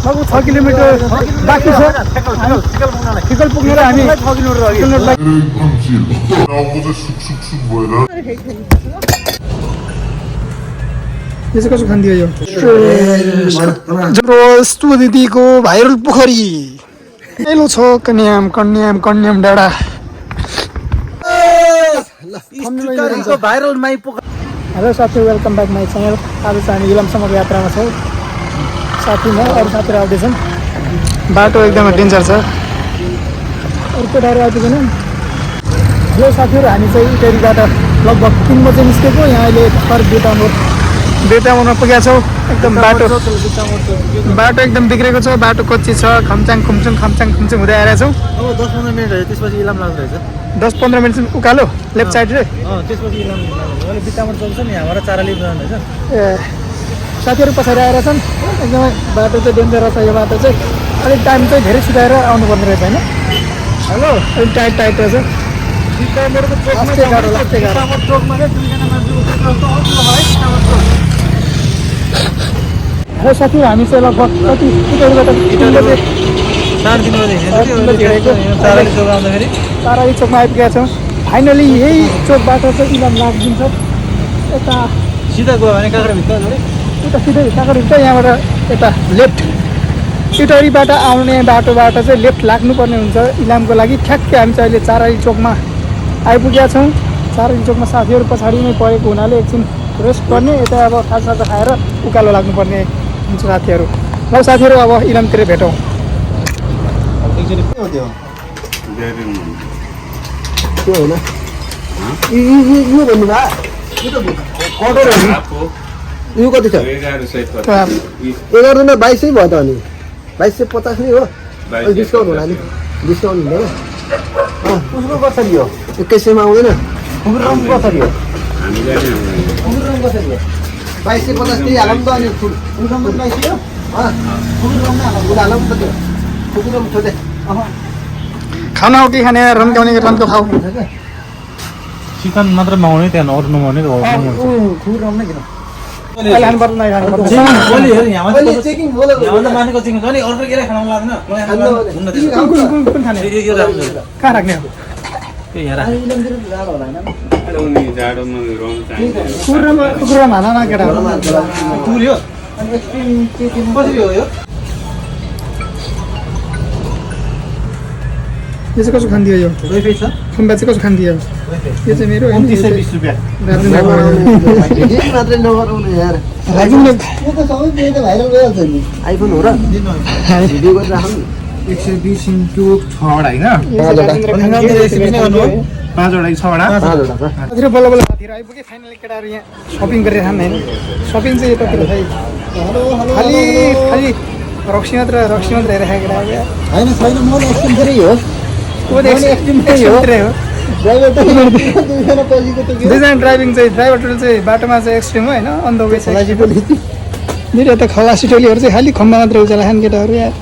लगभग 6 किलोमिटर बाँकी छ ठिकल पुग्नेर हामी 6 किलोमिटर अघि यो चाहिँ कसो खान्थ्यो यो जस्तो दिदीको भाइरल पोखरी पहिलो छ कन्याम कन्याम कन्याम डाँडा भाइरल माई पोखरी। हेलो साथी वेलकम ब्याक माई च्यानल। आज चाहिँ हामी इलामसम्मको यात्रामा छौँ। साथी म अरू साथीहरू आउँदैछन्। बाटो एकदमै डेन्जर छ। अरू केटाहरू आइपुगेन। हेलो साथीहरू हामी चाहिँ इटरीबाट लगभग 3 बजे निस्केको यहाँ अहिले थर बेटामोडमा पुगेका छौँ। एकदम बाटो एकदम बिग्रेको छ। बाटो कच्ची छ। खम्चाङ खुम्चुङ हुँदै आएर छौँ। अब 10-15 मिनट भयो त्यसपछि इलाम लाग्दो रहेछ। 10-15 मिनट उकालो लेफ्ट साइड रे त्यसपछि इलाम अहिले बिटामोड चल्छ नि यहाँबाट चाराली जानु रहेछ। ए साथीहरू पछाडि आएर छन्। एकदमै बाटो चाहिँ डेन्जर छ। यो बाटो चाहिँ अलिक टाइम चाहिँ धेरै छिटाएर आउनुपर्ने रहेछ होइन। हेलो अलिक टाइट रहेछ। हेलो साथी हामी चाहिँ लगभग कति चाराली चोकमा आइपुगेका छौँ। फाइनली यही चोकबाट चाहिँ इलाम लाग्दिन्छ। यता सिधा गयो भने काँक्राभित्र उता सिधै काँक्राभित्र यहाँबाट यता लेफ्ट इटरीबाट आउने बाटोबाट चाहिँ लेफ्ट लाग्नुपर्ने हुन्छ इलामको लागि। ठ्याक्कै हामी चाहिँ अहिले चाराली चोकमा आइपुगेका छौँ। चाराली चोकमा साथीहरू पछाडि नै परेको हुनाले एकछिन रेस्ट गर्ने यता अब खाजा खाएर उकालो लाग्नुपर्ने हुन्छ साथीहरू। ल साथीहरू अब इलामतिर भेटौँ। यो कति छ 11 न 22 भयो त अनि 2250 नै हो। डिस्काउन्ट होला नि डिस्काउन्ट हुँदैन। उसको कसरी हो 2100 मा आउँदैन। रङ कसरी हो 2250 त्यही हालौँ त अनि खाना हो कि खाने रन्काउने रन्को खाऊ। चिकन मात्र मगाउने त्यहाँ अरू नमगाउने कहाँ राख्ने हो कुकुरमा हाना केटा यो चाहिँ कसो खान्थ्यो यो खुम्बा चाहिँ कसो खान्थ्यो यो चाहिँ मेरो 20 रुपियाँ मात्रै नगराउनु यार। भाइरल गइहाल्छ नि आइफोन हो र भिडियो गरेर राख्नु 120 into 6 होइन 5 बल्ल बल्ल साथीहरू आइपुगे। फाइनली केटाहरू यहाँ सपिङ गरेर खानु होइन। सपिङ चाहिँ यतातिर खै खालि रक्सी मात्र हेरेर खाएको केटाहरू होइन छैन म एक्सट्रिम धेरै हो दुईजना ड्राइभिङ चाहिँ ड्राइभर टोली चाहिँ बाटोमा चाहिँ एक्सट्रिम हो होइन अन द वे चाहिँ मेरो यता खलासी टोलीहरू चाहिँ खालि खम्बा मात्र उचाला खाने केटाहरू यार।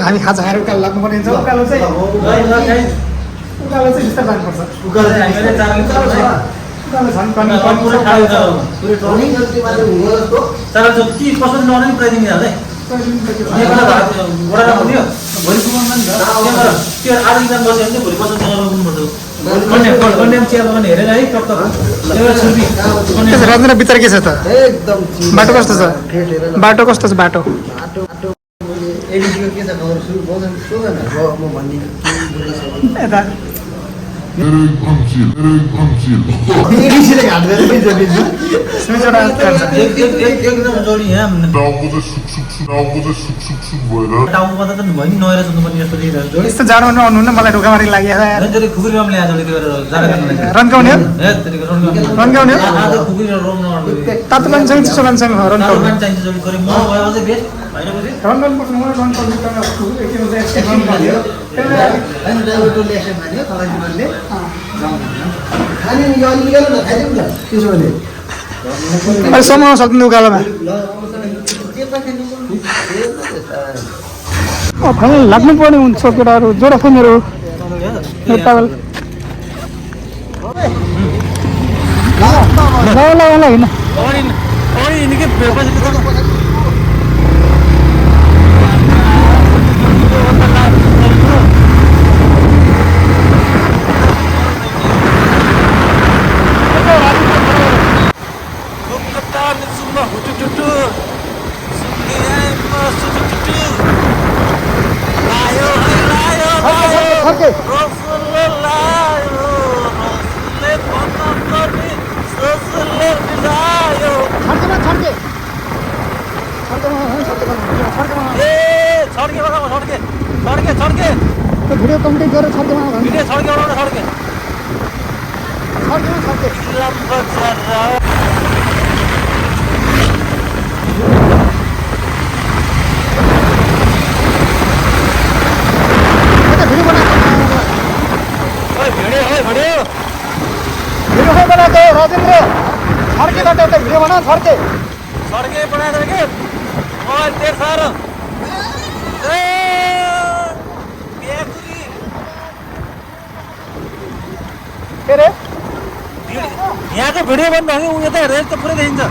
हामी खाजा खाएर उकालो लाग्नुपर्ने हुन्छ। उकालो चाहिँ बिस्तार जानुपर्छ। रञ्जना बिचार के छ त बाटो कस्तो छ बाटो यता यस्तो जाडो नहुनु न मलाई ढोकामारी लागेको रन्काउने रन्काउने तातो मान्छे चिसो मान्छे समाउन सक्नु उकालोमा फाइनल लाग्नु पर्ने हुन्छ केटाहरू जोडा छ मेरो नेपाल ल ल ल हैन भिडियो कम्प्लिट गरेर छड्केमा भिडियो बनाएको राजेन्द्र छड्केबाट एउटा भिडियो बना छड्के बनाएर के मोबाइल तेल सारो के अरे यहाँको भिडियो बन्द भयो उयो त हेरेर त पुरै देखिन्छ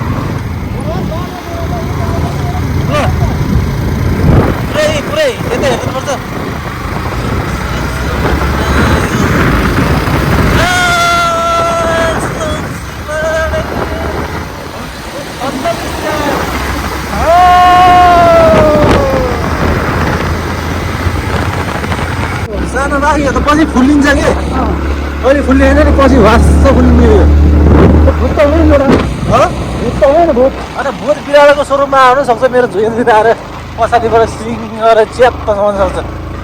पुरै यता हेर्नुपर्छ सानो राखियो त पछि फुल्लिन्छ कि अहिले फुल्लिएन नि पछि भास्छ फुल्लिने यो भूत त होइन एउटा भूत त होइन भूत अनि भूत बिरालोको स्वरूपमा आउन सक्छ मेरो झुइँतिर आएर पछाडिबाट सिङ गरेर च्याप्प समाउन सक्छ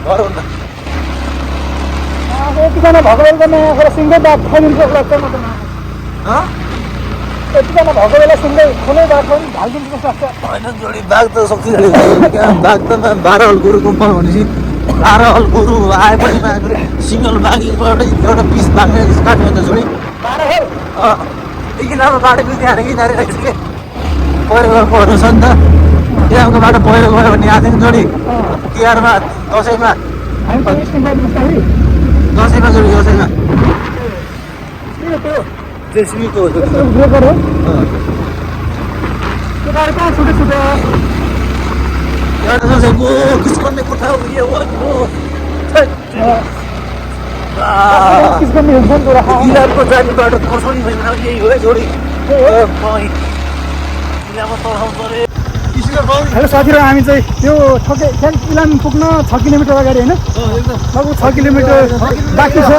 घर हुँदा यतिजना भएको बेला नआएर सिङ्गै बाघ खाइदिनु लाग्छ म त यतिजना भएको बेला सिङ्गै ठुलै बाघ पनि हालिदिनु जस्तो लाग्छ होइन जोडी बाघ त शक्तिशाली बाघ त 12 हल गोरु गुम्पा भनेपछि 12 हल गोरु आएपछि सिङ्गल बाघबाट एउटा पिस बाघले काट्यो भने त जोडी 12 हल किनारमा बाटो बिग्रिहाल्यो कि नारिरहेको छ कि पहिरो गएर पर्नु छ नि त त्यहाँको बाटो पहिरो गयो भने आएको थियो जोडी तिहारमा दसैँमा हामी त एकछिन बाहिर बस्दाखेरि दसैँमा जोडी दसैँमा त्यो जेसिबीको हो यस्तो उयो गऱ्यो त्यो गाडी कहाँ छुट्यो एउटा दसैँको किस्कन्ने कोठा हो यो किसको हुन्छ नि कुरा इलामको जाने बाटो खर्सानी भएन यही हो है जोडी इलाममा तर्साउँछ अरे हेलो साथीहरू हामी चाहिँ यो ठक्कै इलाम पुग्न 6 किलोमिटर अगाडि होइन लगभग 6 किलोमिटर बाँकी छ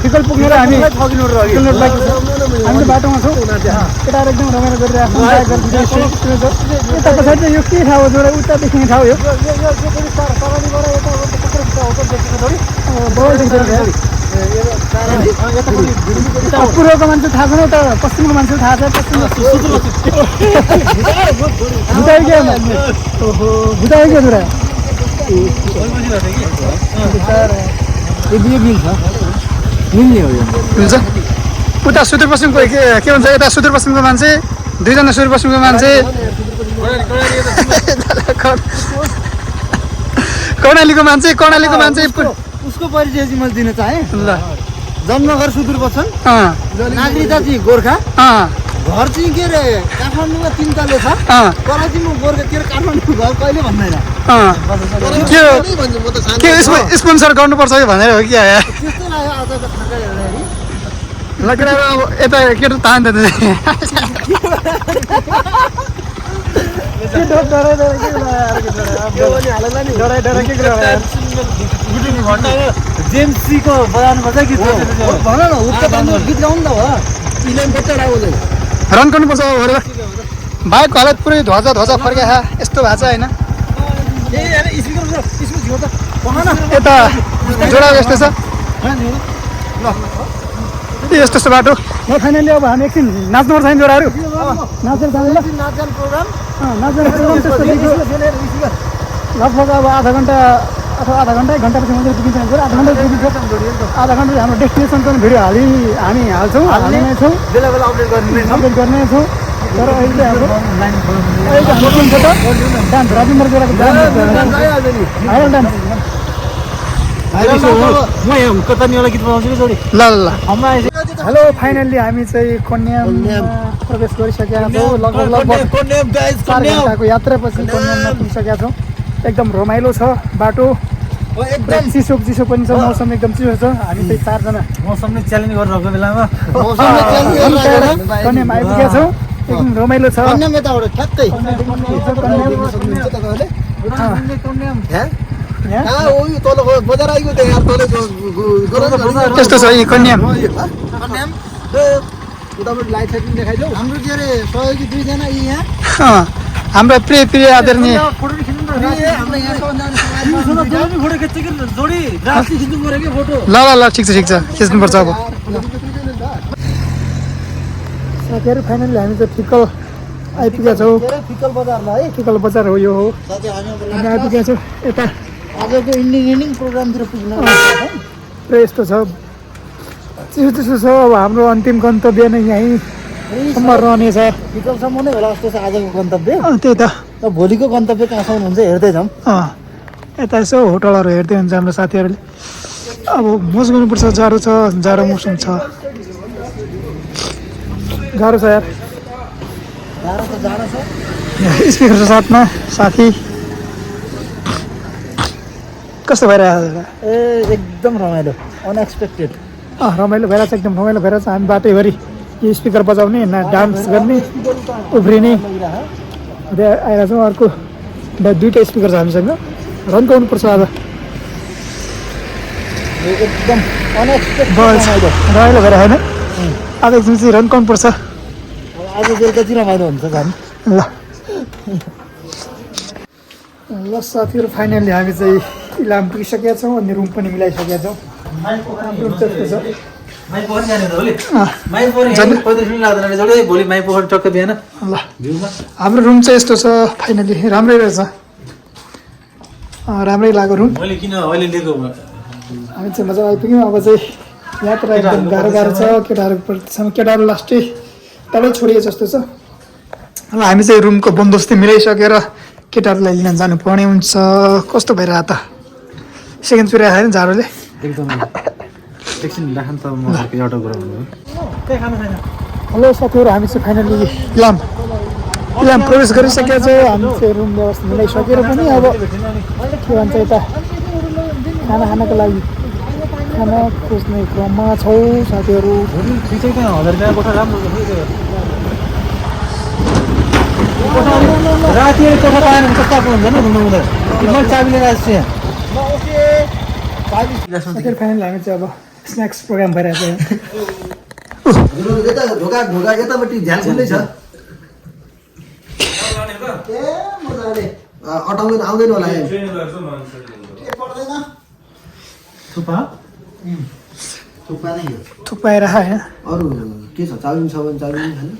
ठिकल पुग्न र हामी 6 किलोमिटर बाँकी छ हामी बाटोमा छौँ केटाहरू एकदम रमाइलो गरिरहेको यता पछाडि चाहिँ यो के ठाउँ हो जोडा उता देखिने ठाउँ यो पूर्वको मान्छे थाहा छैन उता पश्चिमको मान्छे थाहा छ भुटाइगयो छोरा मिल्ने हो यो हुन्छ उता सुदूरपश्चिमको के भन्छ यता सुदूरपश्चिमको मान्छे दुईजना सुदूरपश्चिमको मान्छे कर्णालीको मान्छे उसको परिचय चाहिँ मैले दिन चाहेँ ल जन्मघर सुदूरपश्चिम नागरिकता चाहिँ गोर्खा घर चाहिँ के अरे काठमाडौँमा 3 तले छ तर चाहिँ म गोर्खा के अरे काठमाडौँ घर कहिले भन्दैन के स्पोन्सर गर्नुपर्छ कि भनेर हो कि त्यस्तो लाग्यो आजको थाहा हेर्दाखेरि लगेर अब यता केटो तान त जेम्सीको बजाउनुपर्छ गीत भन न गीत गाउनु त हो रन गर्नुपर्छ बाइकको हालत पुरै ध्वजा फर्किया यस्तो भएको छ होइन यता जोडा यस्तो छ यस्तो यस्तो बाटो ल फाइनली अब हामी एकछिन नाच्नुपर्छ नि जोडाहरू नाचेर जाने लगभग अब आधा घन्टा अथवा आधा घन्टा 1 घन्टापछि मात्रै पुगिन्छ आधा घन्टा हाम्रो डेस्टिनेसनको भिडियो हामी हाल्छौँ हाल्ने नै छौँ बेला बेला अपडेट गर्ने छौँ तर अहिले हाम्रो डान्स राजेन्द्र जोडाको म कता नि एउटा गीत बनाउँछु कि जोडी ल हाम्रो हेलो फाइनल्ली हामी चाहिँ कन्याममा प्रवेश गरिसकेका छौँ लगभग 4 घन्टाको यात्रापछि कन्याममा पुगिसकेका छौँ एकदम रमाइलो छ बाटो एकदम चिसो पनि छ मौसम एकदम चिसो छ हामी चाहिँ 4 जना मौसमले च्यालेन्ज गरिरहेको बेलामा कन्याम आइपुगेका छौँ एकदम रमाइलो छ त्यस्तो छ यी कन्याम हाम्रो के अरे सहयोगी 2 जना यहाँ हाम्रा प्रिय आदरणीय फोटो खिच्छ जोडी राति खिच्नु पर्यो कि फोटो ल ठिक छ खिच्नुपर्छ अब साथीहरू फाइनली हामी चाहिँ फिकल आइपुगेका छौँ फिकल बजारमा है फिकल बजार हो यो हो साथी हामी आइपुगेका छौँ यता आजको इन्डिङ प्रोग्रामतिर पुग्न र यस्तो छ चिसो छ अब हाम्रो अन्तिम गन्तव्य नै यहीँसम्म रहनेछ फिकलसम्म नै होला जस्तो छ आजको गन्तव्य त्यही त भोलिको गन्तव्य कहाँसम्म हुन्छ हेर्दै जाउँ यता यसो होटलहरू हेर्दै हुन्छ हाम्रो साथीहरूले अब मोज गर्नुपर्छ जाडो मौसम छ गाह्रो छ यार जाडो छ स्पिकर छ साथमा साथी कस्तो भइरहेको छ ए एकदम रमाइलो अनएक्सपेक्टेड रमाइलो भइरहेछ एकदम रमाइलो भइरहेछ हामी बाटैभरि यो स्पिकर बजाउने डान्स गर्ने उफ्रिने आइरहेको छौँ अर्को 2टा स्पिकर छ हामीसँग रन्काउनुपर्छ आज एकदम अनएक्सपेक्टेड रमाइलो भएर होइन आज एकछिन चाहिँ रन्काउनुपर्छ आज बेलुका चाहिँ रमाइलो हुन्छ झन् ल साथीहरू फाइनल्ली हामी चाहिँ इलाम पुगिसकेका छौँ अनि रुम पनि मिलाइसकेका छौँ रुम त्यस्तो छ माइ पोखरी जाने त भोलि माइ पोखरी 35 मिनेट लाग्दैन जोडी भोलि माइ पोखरी टक्क बिहान ल हाम्रो रुम चाहिँ यस्तो छ फाइनली राम्रै रहेछ राम्रै लाग्यो रुम मैले किन अहिले लिएको हामी चाहिँ मजा आइपुग्यौँ अब चाहिँ यात्रा एकदम गाह्रो छ केटाहरू लास्टै तलै छोडिए जस्तो छ अब हामी चाहिँ रुमको बन्दोबस्ती मिलाइसकेर केटाहरूलाई लिन जानुपर्ने हुन्छ कस्तो भइरहेको त सेकेन्ड पिरियड आयो नि जाडोले एकदम एकछिन राख्नु त म एउटा कुरा भन्नु हेलो साथीहरू हामी चाहिँ फाइनली इलाम प्रवेश गरिसकेका छौँ हामी चाहिँ रुम व्यवस्था मिलाइसकेर पनि अब के भन्छ यता खाना खानको लागि खाना खोज्ने क्रममा छौँ साथीहरू राति कोठा पाएन भने कस्तो हुन्छ नि घुम्नु हुँदैन मैले चाबी लिएर आएको छु साथीहरू फाइनली हामी चाहिँ अब स्न्याक्स प्रोग्राम भइरहेको ढोका यतापट्टि झ्याल खुल्लै छ अटाउँदैन आउँदैन होला थुपा थुक्पा नै हो थुक्पाएर होइन अरू के छ चाउमिन छ भने चाउमिन खाने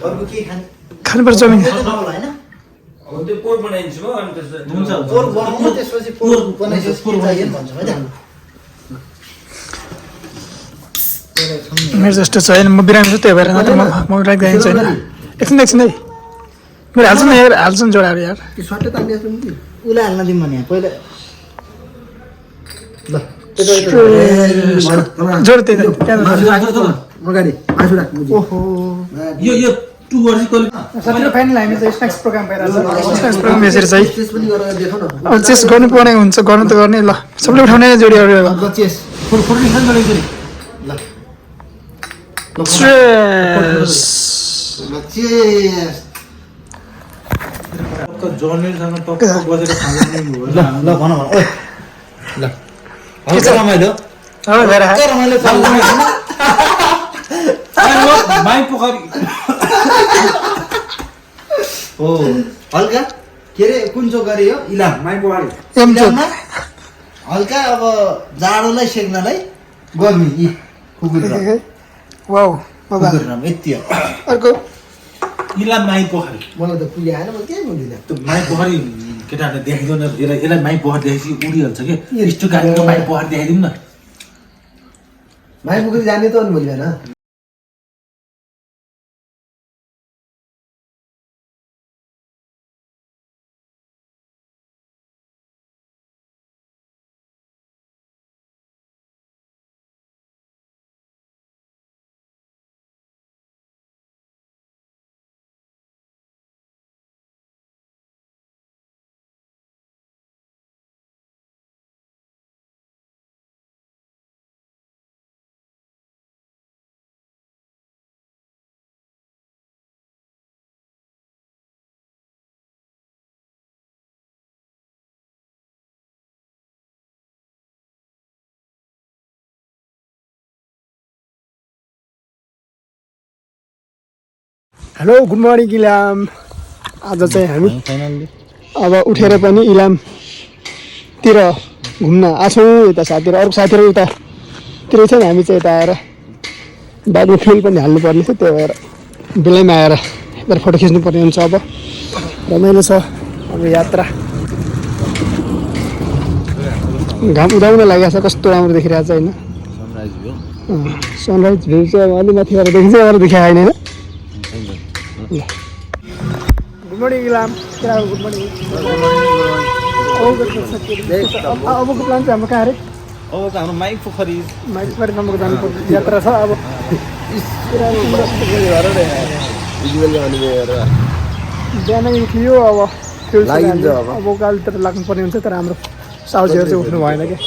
अर्को के खाने खानुपर्छ चाउमिन होइन त्यो पोर बनाइदिन्छु म अनि हुन्छ पोर बनाउनु त्यसपछि पोर बनाइसकेपछि के चाहियो नि भन्छ होइन मेरो जस्तो छैन म बिरामी छु त्यही भएर नत्र म राख्दैन छैन एकछिन है मेरो हाल्छु नि जोडाएर यार त्यो सट्टै तान्ने जस्तो नि उसलाई हाल्न दिउँ भने पहिला ल जोड त्यही त अगाडि मासु राख्नु ओहो यो टु वर्ड चाहिँ साथीहरू फाइनल हामी चाहिँ स्न्याक्स प्रोग्राम भइरहेको छ स्न्याक्स प्रोग्राम यसरी चाहिँ चेस पनि गरेर देखाउ न अब चेस गर्नुपर्ने हुन्छ गर्नु त गर्ने ल सबले उठाउने जोडीहरू अब चेस फोर्टी खान जोडेको ल चेस चेस जर्नलसँग टक्क बसेर खानु ल ल भन ओइ ल हल्का रमाइलो रमाइलो माइ पोखरी हो हल्का के अरे कुन चोक गरे हो इलाम माइ पोखरी इलाममा हल्का अब जाडोलाई सेक्नलाई गर्मी यी कुकुरराम वाउ बाबा कुकुरराम यति हो अर्को इलाम माइ पोखरी मलाई त पुगे आएन म के बोलिदिनँ त्यो माइ पोखरी केटाहरूले देखाइदिउँ न यसलाई माइ पोखरी देखेपछि उडिहाल्छ कि यस्तो गाडीको माइ पोखरी देखाइदिउँ न माइ पुगेर जाने त अनि भोलि हेलो गुड मर्निङ इलाम। आज चाहिँ हामी अब उठेर पनि इलामतिर घुम्न आछौँ। यता साथीहरू अर्को साथीहरू उतातिरै छ नि, हामी चाहिँ यता आएर बादमा फ्युल पनि हाल्नुपर्ने थियो, त्यही भएर बेलैमा आएर यता फोटो खिच्नुपर्ने हुन्छ। अब रमाइलो छ अब यात्रा। घाम उदाउन लागेको छ, कस्तो राम्रो देखिरहेको छ होइन। सनराइज भ्यू चाहिँ अब अलि माथि गएर देखिन्छ, अरू देखाएको होइन होइन। Good morning Ilam. Good morning. अबको प्लान चाहिँ हाम्रो कहाँ अरे? अब हाम्रो माइक पोखरी नम्बरको जानुपर्छ यात्रा छ। अब बिहानै उठियो, अब अब उकालोतिर लाग्नुपर्ने हुन्छ। तर हाम्रो साउजीहरू चाहिँ उठ्नु भएन क्या,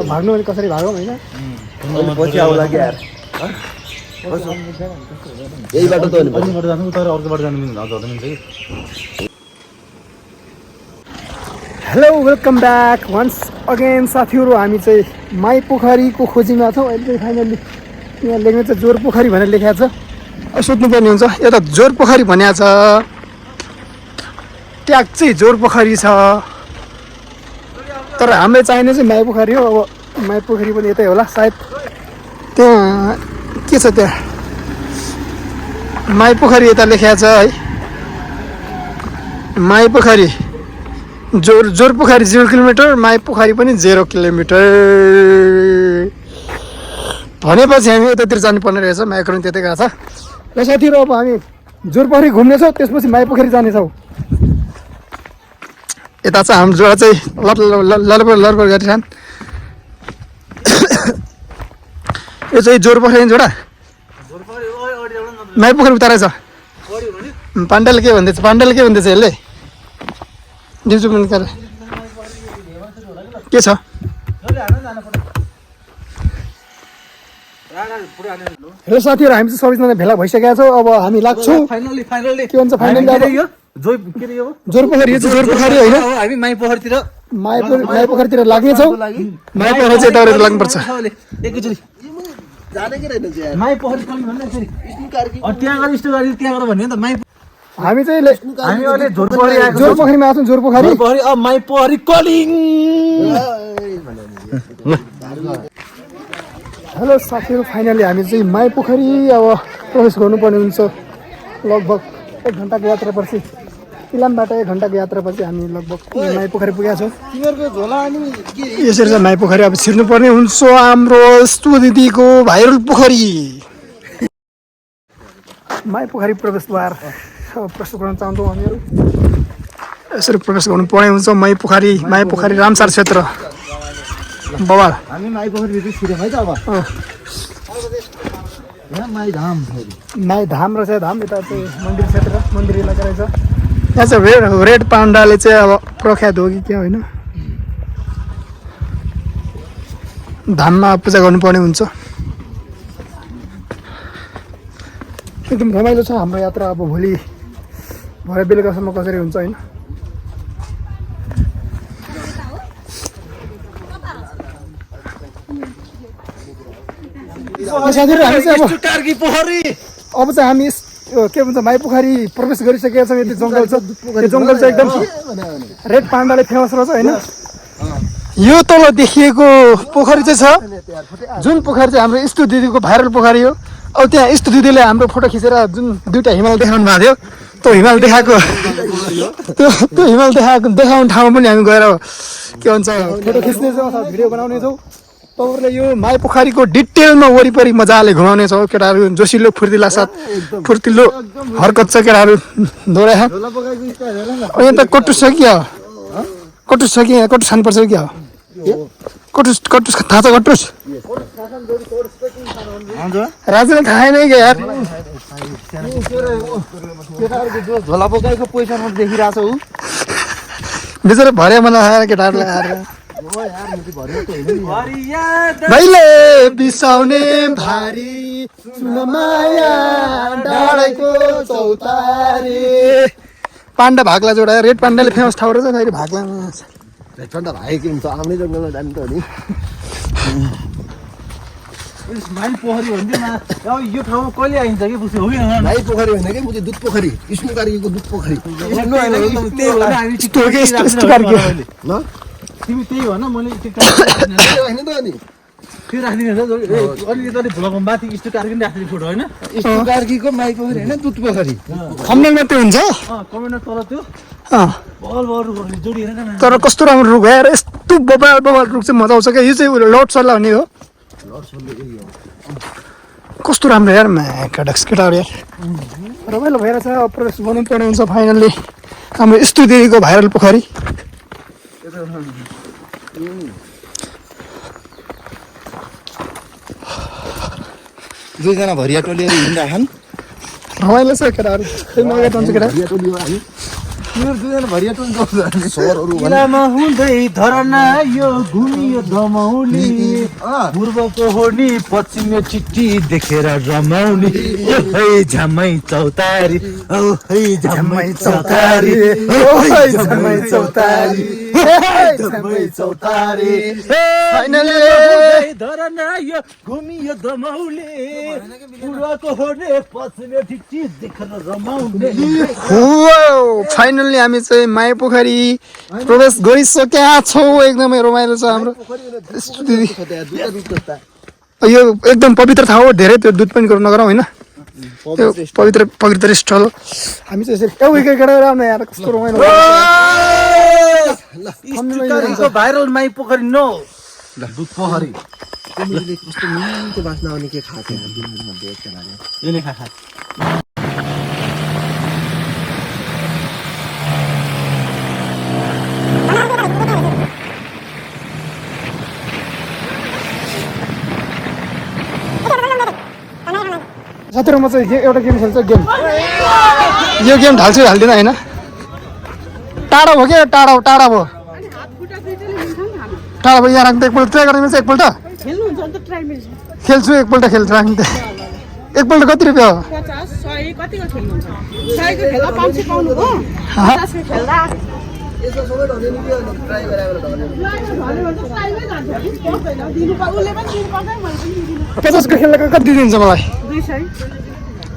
भाग्नु भने कसरी भागौँ होइन। पछि आउला क्या यार, यही बाटो त जानु तर अर्को बाटो जानु मिल्दैन। Hello welcome back once again साथीहरू। हामी चाहिँ माई पोखरीको खोजीमा छौँ अहिले चाहिँ। फाइनल्ली यहाँ लेख्ने चाहिँ जोर पोखरी भनेर लेखेको छ। सोध्नुपर्ने हुन्छ यता जोर पोखरी भनेको छ, ट्याग चाहिँ जोर पोखरी छ, तर हामीलाई चाहिने चाहिँ माई पोखरी हो। अब माई पोखरी पनि यतै होला सायद। त्यहाँ के छ, त्यहाँ माई पोखरी यता लेखेको छ है। माई पोखरी जोर पोखरी 0 किलोमिटर, माई पोखरी पनि 0 किलोमिटर भनेपछि हामी यतातिर जानुपर्ने रहेछ। माइक्रोन त्यतै गएको छ र साथीहरू। अब हामी जोर पोखरी घुम्नेछौँ, त्यसपछि माई पोखरी जानेछौँ। यता चाहिँ हाम्रो जोडा चाहिँ लरबर गरिरहन्। यो चाहिँ जोर पोखरी जोडा, माई पोखरी उतारै छ। पाण्डाले के भन्दैछ यसले? दिउँसो पनि के छ? हेलो साथीहरू, हामी चाहिँ सबैजना भेला भइसकेका छौँ। अब हामी लाग्छौँ फाइनली के भन्छ फाइनली जोर पोखरी। यो चाहिँ जोर पोखरी होइन, हामी माई पोखरीतिर माई पोखरीतिर लाग्नेछौँ। माई पोखरी चाहिँ यताबाट लाग्नुपर्छ। एकैचोटि जाने के रहेन चाहिँ माई पोखरी त्यहाँ गएर स्टो गरी त्यहाँ गएर भन्यो नि त। माई हामी चाहिँ हामी अहिले जोर पोखरी आएको जोर पोखरीमा आछौँ। जोर पोखरी अब माई पोखरी कलिङ। हेलो साथीहरू, फाइनली हामी चाहिँ माई पोखरी अब प्रवेश गर्नुपर्ने हुन्छ। लगभग 1 घन्टाको यात्रापछि, इलामबाट 1 घन्टाको यात्रापछि हामी लगभग माई पोखरी पुगेका छौँ। तिमीहरूको झोला अनि के यसरी चाहिँ माई पोखरी अब छिर्नुपर्ने हुन्छ। हाम्रो यस्तो दिदीको भाइरल पोखरी माई पोखरी प्रवेशद्वार प्रस्तुत गर्न चाहन्छौँ हामीहरू। यसरी प्रवेश गर्नुपर्ने हुन्छ माई पोखरी रामसार क्षेत्र बवाल। हामी माई पोखरीभित्र छिर्यौँ है त। अब यहाँ माई धाम रहेछ। धाम यता चाहिँ मन्दिर क्षेत्र, मन्दिर इलाका रहेछ। यहाँ चाहिँ रेड पाण्डाले चाहिँ अब प्रख्यात हो कि क्या होइन। धाममा पूजा गर्नुपर्ने हुन्छ। एकदम रमाइलो छ हाम्रो यात्रा। अब भोलि भरे बेलुकासम्म कसरी हुन्छ होइन। अब चाहिँ हामी के भन्छ माई पोखरी प्रवेश गरिसकेका छौँ। यति जङ्गल छ, यो जङ्गल चाहिँ एकदम रेड पाण्डाले फेमस रहेछ होइन। यो तल देखिएको पोखरी चाहिँ छ, जुन पोखरी चाहिँ हाम्रो इष्ट दिदीको भाइरल पोखरी हो। अब त्यहाँ इष्ट दिदीले हाम्रो फोटो खिचेर जुन 2टा हिमाल देखाउनु भएको थियो, त्यो हिमाल देखाएको त्यो हिमाल देखाउने ठाउँमा पनि हामी गएर के भन्छ फोटो खिच्नेछौँ अथवा भिडियो बनाउनेछौँ। तपाईँहरूले यो माई पोखरीको डिटेलमा वरिपरि मजाले घुमाउनेछौँ। केटाहरू जोसिलो फुर्तिलो हरकत छ केटाहरू दौडा। यहाँ त कटुस छ कि कटुस छ कि यहाँ कटुस खानुपर्छ कि कटुस थाहा छ? कटुस राजाले थाहा नै क्या यार। झोला बोकाइको पैसा म देखिरहेको छु। बिचरा भरे मलाई केटाहरूलाई आएर मैले बिसाउने भारी सुनमाया डाँडाको चौतारी। पाण्डा भाग्ला जोडा रेड पाण्डाले फेमस ठाउँ रहेछ। अहिले भाग्लामा रेड पाण्डा भाइ के हुन्छ, आउने जङ्गलमा जानु त हो नि। माइ पोखरी भन्दै अब यो ठाउँमा कहिले आइन्छ कि बुझ्यो होइन भाइ पोखरी होइन कि मुझे दुध पोखरी विष्णु कार्कीको दुध पोखरी त्यही भएर हामी ल तिमी त्यही भन मैले होइन त अनि त्यो राखिदिनु अलिकति भ्लगमा माथि स्टु कार्की राखिदिनु फोटो होइन विष्णु कार्कीको माइ पोखरी होइन दुध पोखरी थम्बनेल मात्रै हुन्छ कमेन्ट तल त्यो बल बल जोडिएर न तर कस्तो राम्रो रुख यार यस्तो बबाल बबाल रुख चाहिँ मजा आउँछ क्या यो चाहिँ लड सल्लाह भन्ने हो कस्तो राम्रो यार म्याकडक्स केटाहरू यार रमाइलो भइरहेछ अब प्रवेश गर्नु पर्ने हुन्छ फाइनल्ली हाम्रो स्तुतिको भाइरल पोखरी दुईजना भरिया टोली हिँडिराखन् रमाइलो छ केटाहरू नगएर जान्छ केटा भरिया टोली हो हामी तिनीहरू दुईजना भरिया टोली जाउँछ सरहरू किलामा हुँदै धरना यो घुमियो दमौली पूर्वको होनी पश्चिमे चिट्ठी देखेर रमाउने है झमै चौतारी औ है झमै चौतारी झमै चौतारी झमै चौतारी फाइनली धरना यो घुमियो दमौली पूर्वको होनी पश्चिमे चिट्ठी देखेर रमाउने फाइनल्ली हामी चाहिँ माया पोखरी प्रवेश गरिसकेका छौँ एकदमै रमाइलो छ हाम्रो यो एकदम पवित्र ठाउँ हो धेरै त्यो दुध पनि गर्नु नगरौँ होइन त्यो पवित्र स्थल हो हामी चाहिँ यसरी एउटा केटा राम्रो यार कस्तो रमाइलो भाइरल माई पोखरी नो दुध पोखरी कस्तो मिठो बास्ना आउने के खाएको यसले खा साथीहरूमा चाहिँ एउटा गेम खेल्छ गेम यो गेम ढाल्छु ढाल्दिनँ होइन टाढा भयो क्या टाढा भयो टाढा भयो यहाँ राख्दा एकपल्ट ट्राई गर्न मिल्छ एकपल्ट खेल्छु एकपल्ट राख्नु एकपल्ट कति रुपियाँ हो पचासको खेल्दाको कति दिन्छ मलाई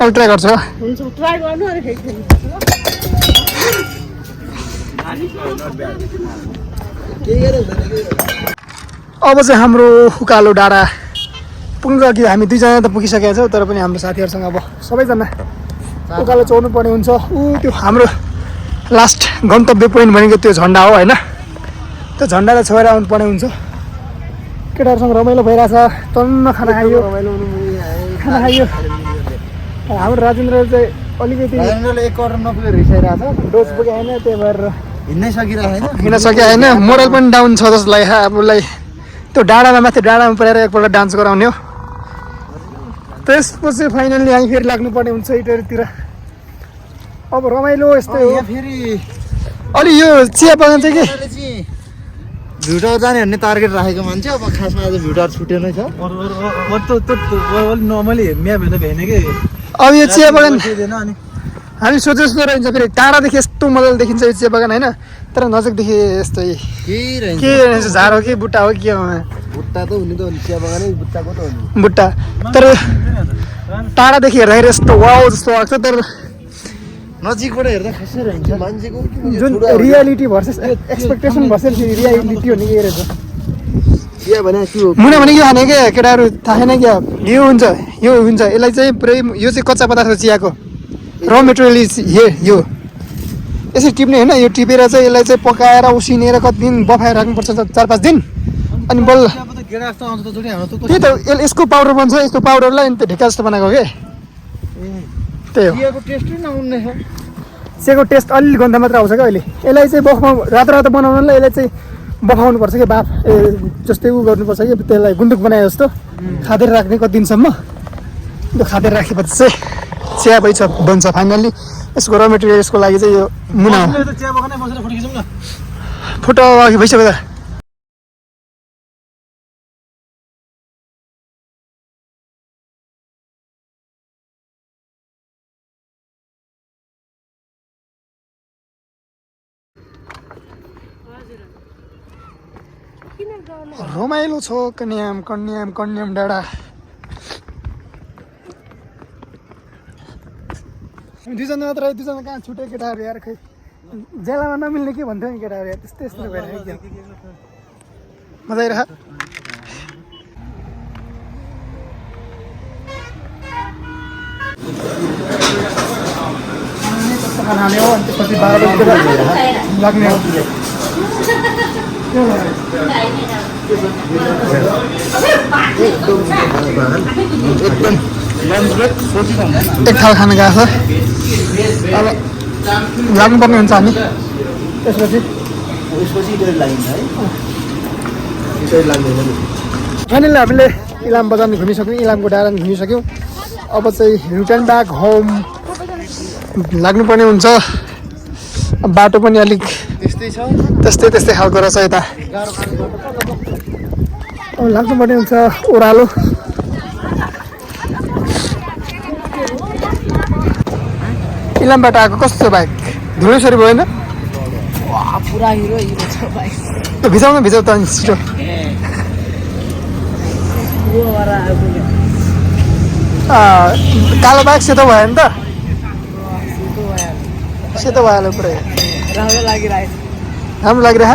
अब ट्राई गर्छु अब चाहिँ हाम्रो उकालो डाँडा पुग्नु कि हामी दुईजना त पुगिसकेका छौँ तर पनि हाम्रो साथीहरूसँग अब सबैजना उकालो चढ्नु पर्ने हुन्छ त्यो हाम्रो लास्ट गन्तव्य पोइन्ट भनेको त्यो झन्डा हो होइन त्यो झन्डालाई छोएर आउनु पर्ने हुन्छ केटाहरूसँग रमाइलो भइरहेछ तन्न खाना खाइयो हाम्रो राजेन्द्र चाहिँ अलिकति 1 करोड नपुगेर रिसाइरहेको छ डोज पुगे होइन त्यही भएर हिँड्नै सकिरहेको छैन हिँड्न सके होइन मोरल पनि डाउन छ जस्तो लाग्यो आफूलाई त्यो डाँडामा पुऱ्याएर एकपल्ट डान्स गराउने हो त्यसपछि फाइनल्ली हामी फेरि लाग्नुपर्ने हुन्छ इटरीतिर अब रमाइलो यस्तै हो फेरि अलि यो चिया बगान चाहिँ के भ्युटावर जाने भन्ने टार्गेट राखेको मान्छे अब खासमा आज भ्युटावर छुटेनै छ नर्मली म्याप हेर्दा भएन कि अब यो चिया बगान अनि हामी सोचे जस्तो रहन्छ फेरि टाढादेखि यस्तो मजाले देखिन्छ यो चिया बगान होइन तर नजिकदेखि यस्तो के रहेछ झार हो कि बुट्टा हो के हो बुट्टा त हुने त हो नि चिया बगानै बुट्टाको त हो नि बुट्टा तर टाढादेखि हेर्दाखेरि यस्तो वाउ जस्तो लाग्छ तर नजिकबाट हेर्दा खसै रहन्छ मान्छेको जुन reality versus expectation versus reality हो नि के रहेछ चिया भने के हो मुना भने के भने क्या केटाहरू थाहा छैन क्या यो हुन्छ यसलाई चाहिँ पुरै यो चाहिँ कच्चा पदार्थ चियाको र मेटेरियल इज यो यसरी टिप्ने होइन यो टिपेर चाहिँ यसलाई चाहिँ पकाएर उसिनेर कति दिन बफाएर राख्नुपर्छ 4-5 दिन अनि बल्ल त्यही त यसको पाउडर बन्छ यसको पाउडरलाई अनि त्यो ढेका जस्तो बनाएको के त्यही हो चियाको टेस्टै नहुने छ चियाको टेस्ट अलि गन्ध मात्र आउँछ क्या अहिले यसलाई चाहिँ रातो बनाउनलाई यसलाई चाहिँ बफाउनुपर्छ कि बाफ जस्तै उ गर्नुपर्छ कि त्यसलाई गुन्द्रुक बनाए जस्तो खाँदेर राख्ने कति दिनसम्म त्यो खाँदेर राखेपछि चाहिँ चिया बन्छ फाइनल्ली यसको र मेटेरियल यसको लागि चाहिँ यो मुना हो फोटो अघि भइसक्यो त रमाइलो छ कन्याम डाँडा दुईजना मात्र दुईजना कहाँ छुट्यो केटाहरू यार खै जेलामा नमिल्ने के भन्थ्यो नि केटाहरू यार त्यस्तै यस्तो भएर एकदम मजा आइरह खाने हो अनि त्यसपछि 12 बजीतिर लाग्ने हो एक थाल खान गएको छ अब लाग्नुपर्ने हुन्छ हामी त्यसपछि फाइनली हामीले इलाम बजार घुमिसक्यौँ इलामको डाँडा घुमिसक्यौँ अब चाहिँ रिटर्न ब्याक होम लाग्नुपर्ने हुन्छ बाटो पनि अलिक त्यस्तै खालको रहेछ यता अब लाग्नुपर्ने हुन्छ ओह्रालो इलामबाट आएको कस्तो छ बाइक धुलोसरी भएन पुरा हिरो छ भाइ भिजाउ त छिटो कालो बाइक सेतो भयो नि त सेतो भइहाल्यो पुरै राम्रो लागिरहेको राम्रो लागिरह